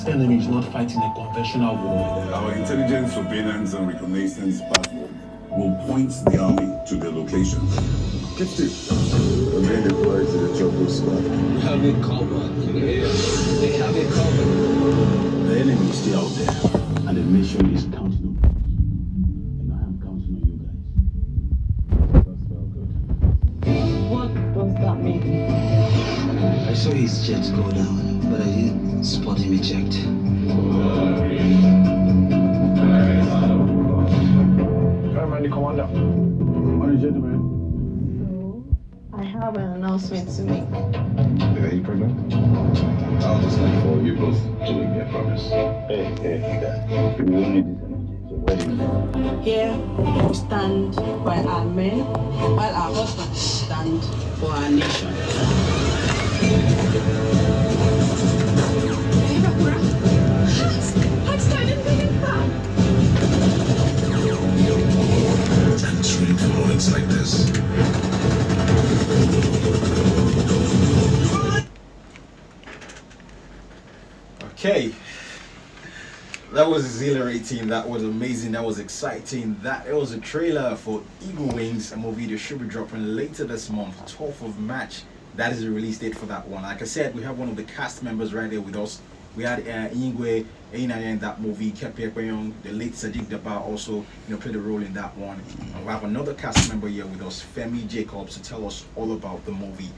biggest enemy is not fighting a conventional war. Our intelligence, surveillance, and reconnaissance platform will point the army to their location. Keep still. And then deploy to the chopper spot. We have it covered. Yeah, they have it covered. The enemy is still out there, and the nation is counting on us. And I am counting on you guys. That's not good. What does that mean? I saw his jet go down, but I didn't spot him eject. Paramount Commander. Morning, gentlemen. So, I have an announcement to make. Are you pregnant? I'll just like for you both to make me a promise. Hey, we will need this energy. So, ready? Here, we stand by our men, while our husbands stand for our nation. Entering moments like this. Okay, that was exhilarating, that was amazing, that was exciting. It was a trailer for Eaglewings, a movie that should be dropping later this month, 12th of March. That is the release date for that one. Like I said, we have one of the cast members right there with us. We had Ingwe Einaya in that movie, Kepi Ekwenyong, the late Sadiq Daba also played a role in that one. And we have another cast member here with us, Femi Jacobs, to tell us all about the movie.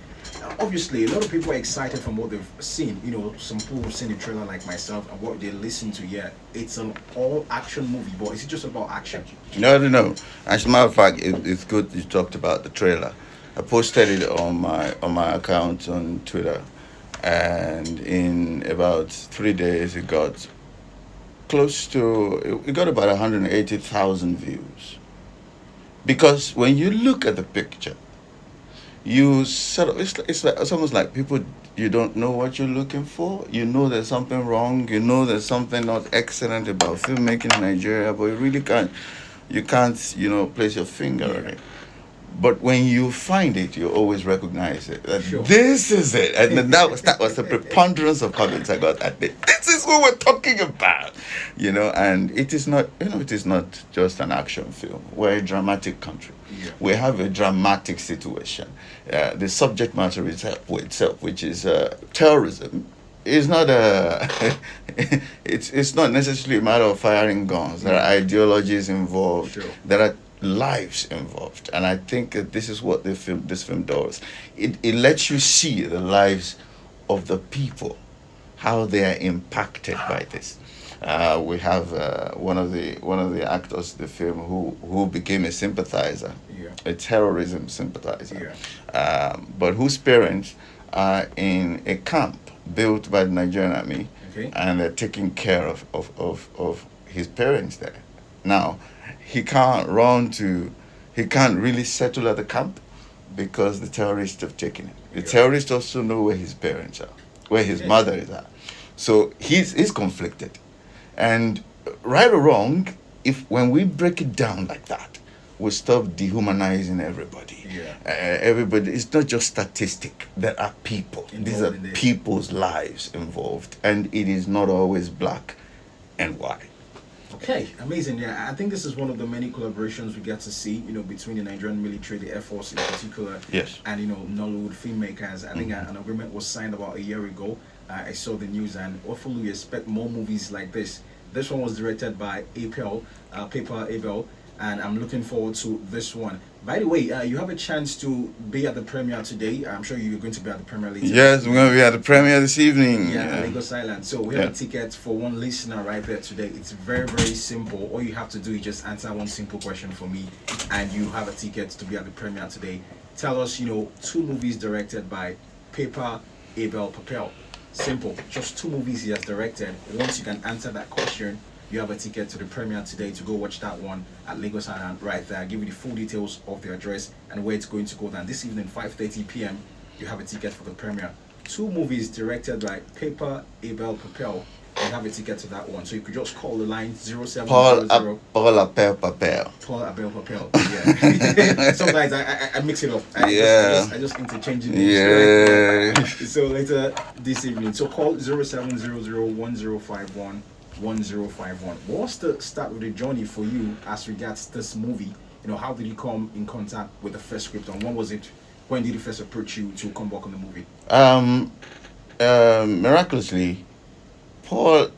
Obviously, a lot of people are excited from what they've seen. Some people have seen the trailer like myself and what they listen to. Yeah, it's an all-action movie, but is it just about action? No. As a matter of fact, it's good you talked about the trailer. I posted it on my account on Twitter, and in about 3 days, it got about 180,000 views. Because when you look at the picture, you sort of it's almost like people, you don't know what you're looking for. You know there's something wrong. You know there's something not excellent about filmmaking in Nigeria, but you can't place your finger on it. But when you find it, you always recognize it. Sure. This is it, and that was the preponderance of comments I got at it. This is what we're talking about, And it is not, it is not just an action film. We're a dramatic country. Yeah. We have a dramatic situation. The subject matter itself, which is terrorism, is not it's not necessarily a matter of firing guns. There are ideologies involved. Sure. There are lives involved, and I think that this is what this film does. It lets you see the lives of the people, how they are impacted by this. We have one of the actors in the film who became a sympathizer, a terrorism sympathizer, but whose parents are in a camp built by the Nigerian army, and they're taking care of his parents there. Now, he can't really settle at the camp because the terrorists have taken him. The terrorists also know where his parents are, where his mother is at. So he's conflicted. And right or wrong, when we break it down like that, we stop dehumanizing everybody. Everybody, it's not just statistic. There are people. These are people's lives involved. And it is not always black and white. Okay, amazing. Yeah, I think this is one of the many collaborations we get to see, between the Nigerian military, the Air Force in particular, yes, and Nollywood filmmakers. I think an agreement was signed about a year ago. I saw the news, and hopefully we expect more movies like this. This one was directed by Paper Abel, and I'm looking forward to this one. By the way, you have a chance to be at the premiere today. I'm sure you're going to be at the premiere later. Yes, we're going to be at the premiere this evening. Yeah, Lagos Island. So we have a ticket for one listener right there today. It's very, very simple. All you have to do is just answer one simple question for me, and you have a ticket to be at the premiere today. Tell us, 2 movies directed by Paper Abel Papel. Simple. Just 2 movies he has directed. Once you can answer that question, you have a ticket to the premiere today to go watch that one at Lagos Island right there. I'll give you the full details of the address and where it's going to go down. This evening, 5:30 p.m., you have a ticket for the premiere. 2 movies directed by Paper Abel Papel. You have a ticket to that one. So you could just call the line 0700. Paul Abel Papel. Paul Abel Papel. Yeah. Sometimes I mix it up. I just interchange it. Yeah. So later this evening. So call 0700 1051. What's the start of the journey for you as regards this movie? How did you come in contact with the first script, and when did he first approach you to come work on the movie? Miraculously, Paul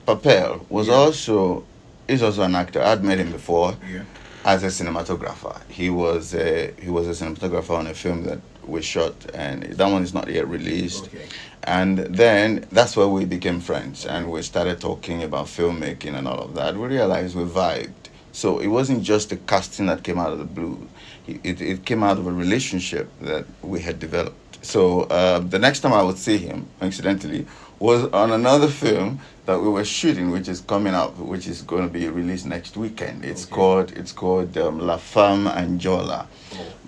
Papel was Yeah. also is also an actor. I'd met him before Yeah. as a cinematographer. He was a cinematographer on a film that we shot, and that one is not yet released. Okay. And then that's where we became friends, and we started talking about filmmaking and all of that. We realized we vibed. So it wasn't just a casting that came out of the blue. It came out of a relationship that we had developed. So the next time I would see him, incidentally, was on another film that we were shooting, which is coming up, which is going to be released next weekend. It's called La Femme Anjola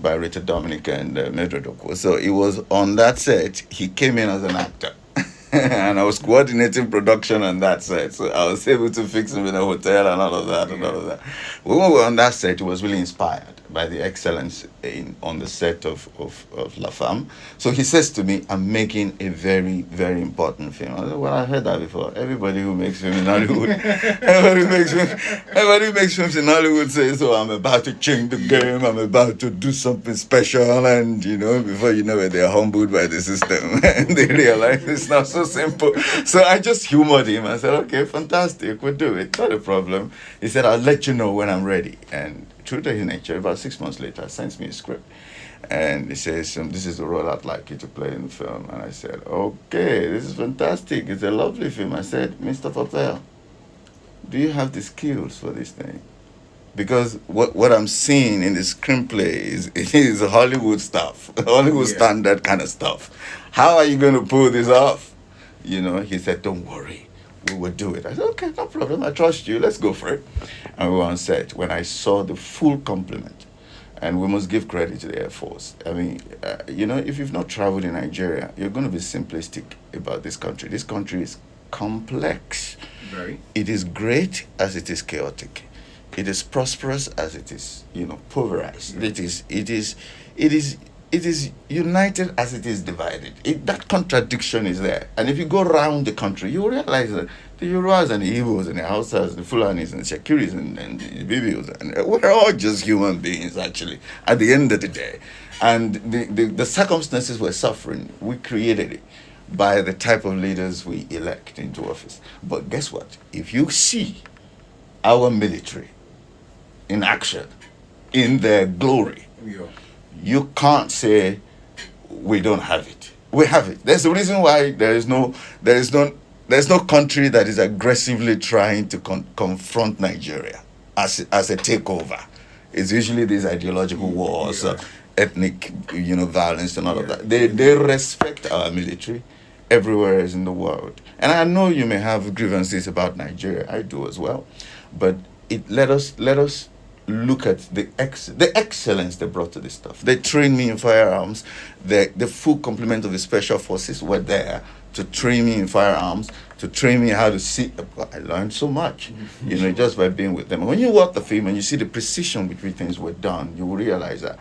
by Richard Dominic and Mildred Oko. So it was on that set. He came in as an actor. And I was coordinating production on that set, so I was able to fix him in a hotel and all of that and all of that. When we were on that set, it was really inspired by the excellence on the set of La Femme. So he says to me, "I'm making a very, very important film." I said, "Well, I heard that before. Everybody who makes films in Hollywood, everybody who makes films in Hollywood says, so I'm about to change the game. I'm about to do something special." And before you know it, they're humbled by the system and they realize it's not so simple. So I just humored him. I said, "Okay, fantastic, we'll do it. Not a problem." He said, "I'll let you know when I'm ready." And true to his nature, about 6 months later, sends me a script. And he says, "This is the role I'd like you to play in the film." And I said, "Okay, this is fantastic. It's a lovely film." I said, "Mr. Papel, do you have the skills for this thing? Because what I'm seeing in the screenplay is Hollywood stuff, Hollywood standard kind of stuff. How are you going to pull this off?" He said, "Don't worry, we will do it." I said, "Okay, no problem. I trust you. Let's go for it." And we were on set when I saw the full complement. And we must give credit to the Air Force. I mean, if you've not traveled in Nigeria, you're going to be simplistic about this country. This country is complex. Very. It is great as it is chaotic. It is prosperous as it is, pulverized. It is united as it is divided. That contradiction is there. And if you go around the country, you realize that the Yorubas and the Igbos and the Hausas, the Fulanis and the Shakiris and the Bibios, and we're all just human beings, actually, at the end of the day. And the circumstances we're suffering, we created it by the type of leaders we elect into office. But guess what? If you see our military in action, in their glory, you can't say we don't have it. We have it. There's a reason why there is no country that is aggressively trying to confront Nigeria as a takeover. It's usually these ideological wars, ethnic, violence and all of that. They respect our military everywhere else in the world. And I know you may have grievances about Nigeria. I do as well. But let us look at the excellence they brought to this stuff. They trained me in firearms. The full complement of the special forces were there to train me in firearms, to train me how to see. I learned so much, just by being with them. And when you watch the film and you see the precision with which things were done, you will realize that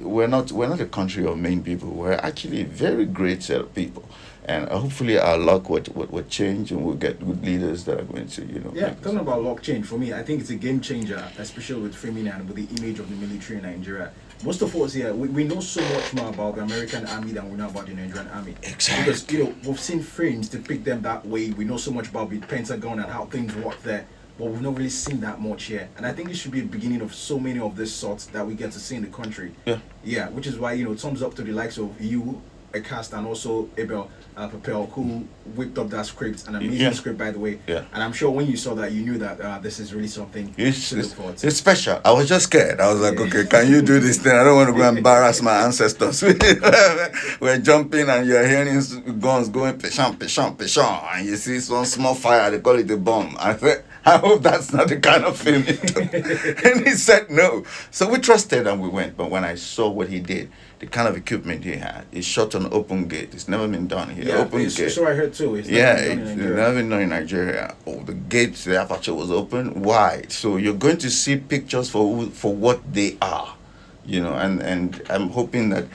we're not a country of mean people. We're actually a very great set of people. And hopefully our luck would change, and we'll get good leaders that are going to, Yeah, talking about luck change, for me, I think it's a game changer, especially with framing and with the image of the military in Nigeria. Most of us here, we know so much more about the American army than we know about the Nigerian army. Exactly. Because, we've seen frames depict them that way. We know so much about the Pentagon and how things work there, but we've not really seen that much here. And I think it should be the beginning of so many of this sorts that we get to see in the country. Yeah. Yeah, which is why, thumbs up to the likes of you, a cast, and also Abel Papel, who whipped up that script, an amazing script, by the way. Yeah. And I'm sure when you saw that, you knew that this is really something to look forward to. It's special. I was just scared. I was like, okay, can you do this thing? I don't want to go embarrass my ancestors. We're jumping and you're hearing guns going, pisham, pisham, pisham, and you see some small fire, they call it a bomb. I said, I hope that's not the kind of film you do. And he said no. So we trusted and we went. But when I saw what he did, the kind of equipment he had, he shot an open gate. It's never been done here. Yeah, open gate. So I heard too. It's Never been done in Nigeria. Oh, the gate, the aperture was open wide. So you're going to see pictures for what they are, and I'm hoping that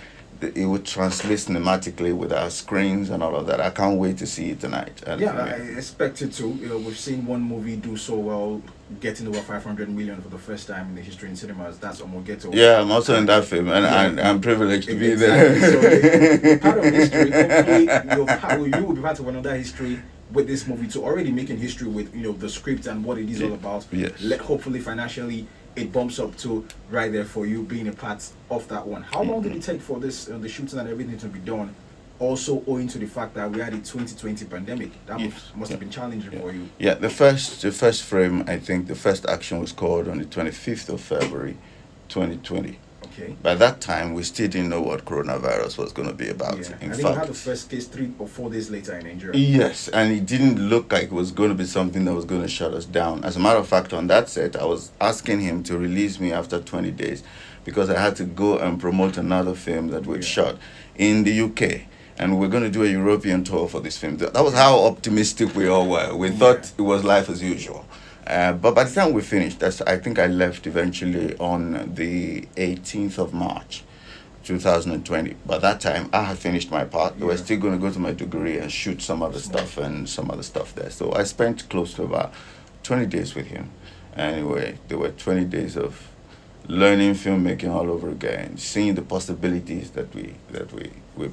it would translate cinematically with our screens and all of that. I can't wait to see it tonight. And Yeah, I expect it to. We've seen one movie do so well, getting over 500 million for the first time in the history in cinemas. That's Omogeto. yeah, I'm also in that film, and Yeah. I'm privileged to be Exactly. there. So you're part of history. Hopefully, you will be part of another history with this movie. To already making history with the script and what it is all about. Yes. Hopefully, financially, it bumps up to right there for you being a part of that one. How long did it take for this the shooting and everything to be done? Also, owing to the fact that we had a 2020 pandemic, that must have been challenging for you. Yeah, the first frame, I think the first action was called on the 25th of February, 2020. Okay. By that time, we still didn't know what coronavirus was going to be about. Yeah. In I think we had fact, the first case 3 or 4 days later in Nigeria. yes, and it didn't look like it was going to be something that was going to shut us down. As a matter of fact, on that set, I was asking him to release me after 20 days because I had to go and promote another film that we'd shot in the UK. And we're going to do a European tour for this film. That was how optimistic we all were. We thought it was life as usual. But by the time we finished, I think I left eventually on the 18th of March, 2020. By that time, I had finished my part. We were still going to go to my degree and shoot some other stuff and some other stuff there. So I spent close to about 20 days with him. Anyway, there were 20 days of learning filmmaking all over again, seeing the possibilities that we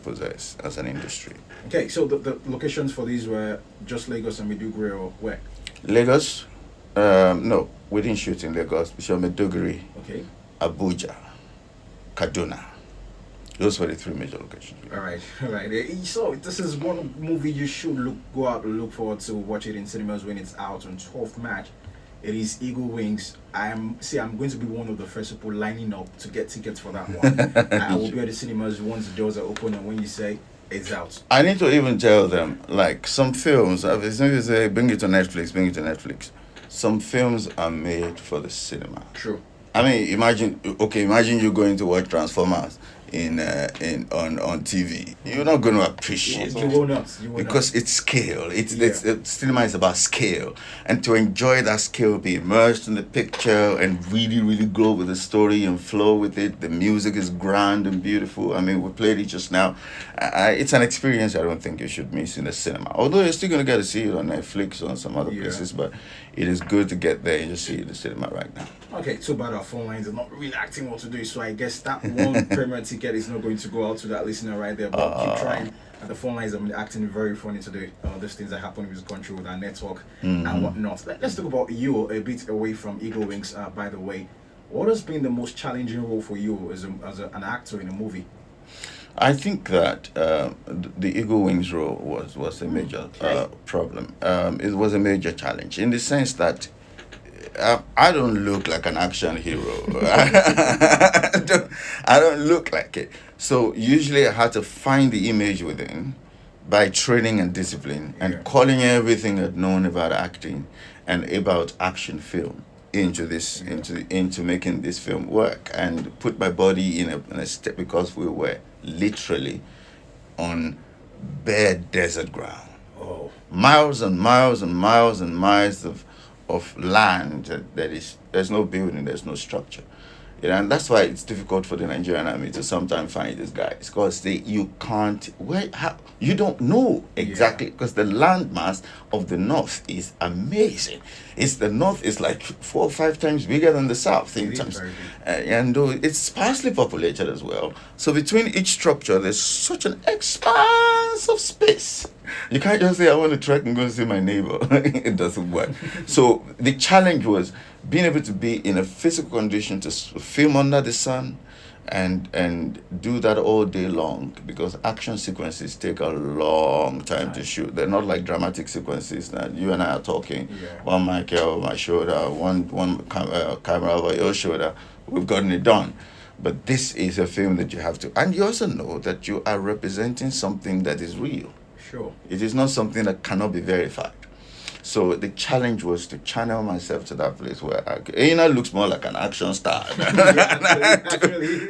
possess as an industry. Okay, so the locations for these were just Lagos and Maiduguri, or where? Lagos? No, we didn't shoot in Lagos. We shot Maiduguri, Okay. Abuja, Kaduna. Those were the 3 major locations. All right. So this is one movie you should go out and look forward to watch it in cinemas when it's out on 12th March. It is Eaglewings. I'm going to be one of the first people lining up to get tickets for that one. I will be at the cinemas once the doors are open and when you say it's out. I need to even tell them, like some films, as soon as they bring it to Netflix. Some films are made for the cinema. True. I mean, imagine you going to watch Transformers on TV. You're not going to appreciate You it. will not. Because it's scale. Cinema is about scale, and to enjoy that scale, be immersed in the picture, and really, really go with the story and flow with it. The music is grand and beautiful. I mean, we played it just now. It's an experience I don't think you should miss in the cinema. Although you're still gonna get to see it on Netflix or on some other places, but it is good to get there and just see it in the cinema right now. Okay, too bad our phone lines are not really acting what to do, so I guess that one premier ticket is not going to go out to that listener right there, but keep trying. And the phone lines have been acting very funny today. Those things that happen with the country with our network and whatnot. Let's talk about you a bit away from Eaglewings, by the way. What has been the most challenging role for you as an actor in a movie? I think that the Eaglewings role was a major problem. It was a major challenge in the sense that I don't look like an action hero. I don't look like it. So usually I had to find the image within by training and discipline and calling everything I'd known about acting and about action film into this into making this film work, and put my body in a step, because we were literally on bare desert ground. Oh, Miles and miles and miles and miles of land there's no building, there's no structure. And that's why it's difficult for the Nigerian army to sometimes find these guys, because you don't know exactly, because the landmass of the north is amazing. The north is like 4 or 5 times bigger than the south in terms, and it's sparsely populated as well. So between each structure, there's such an expanse of space. You can't just say, I want to trek and go see my neighbor. It doesn't work. So the challenge was being able to be in a physical condition to film under the sun and do that all day long, because action sequences take a long time to shoot. They're not like dramatic sequences that you and I are talking. One mic here over my shoulder, one camera over your shoulder. We've gotten it done. But this is a film that you have to, and you also know that you are representing something that is real. sure. It is not something that cannot be verified. So the challenge was to channel myself to that place where Aina looks more like an action star. Actually.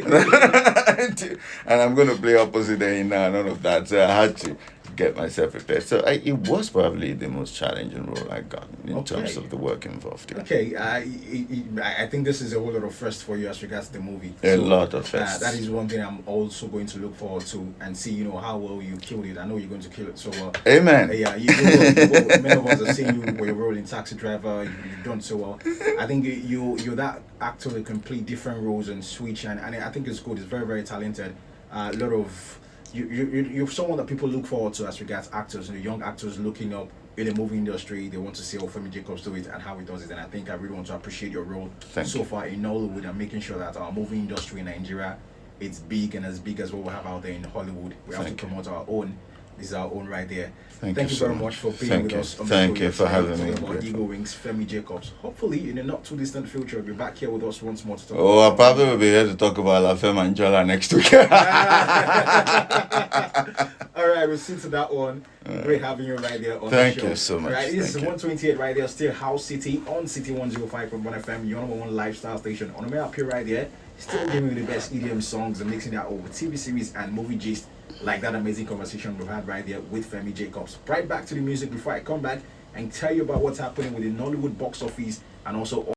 And I'm going to play opposite Aina and all of that. So I had to get myself prepared. So it was probably the most challenging role I got in terms of the work involved. Yeah. Okay, I think this is a whole lot of first for you as regards the movie. A lot of firsts. That is one thing I'm also going to look forward to and see, you know, how well you killed it. I know you're going to kill it so well. Amen. Yeah, you will. Many of us have seen you with your role in Taxi Driver. You've done so well. I think you're that actor who can play different roles and switch, and I think it's good. It's very, very talented. A lot of you're someone that people look forward to as regards actors, and young actors looking up in the movie industry. They want to see how Femi Jacobs do it and how he does it. And I think I really want to appreciate your role so far in Nollywood and making sure that our movie industry in Nigeria, it's big and as big as what we have out there in Hollywood. We have to promote our own. This is our own right there. Thank you very much for being with us. Thank you for having me. About Eaglewings, Femi Jacobs. Hopefully, in a not too distant future, you'll be back here with us once more to talk. Oh, I probably will be here to talk about La Femme and Jola next week. All right, we'll see to that one. Great having you right there on Thank the show. you so much. Right, this is Thank you. 128 right there, still House City on City 105.1 FM, your number one lifestyle station. On the way up here right there, still giving you the best EDM songs and mixing that over TV series and movie gist, like that amazing conversation we've had right there with Femi Jacobs. Right back to the music before I come back and tell you about what's happening with the Nollywood box office and also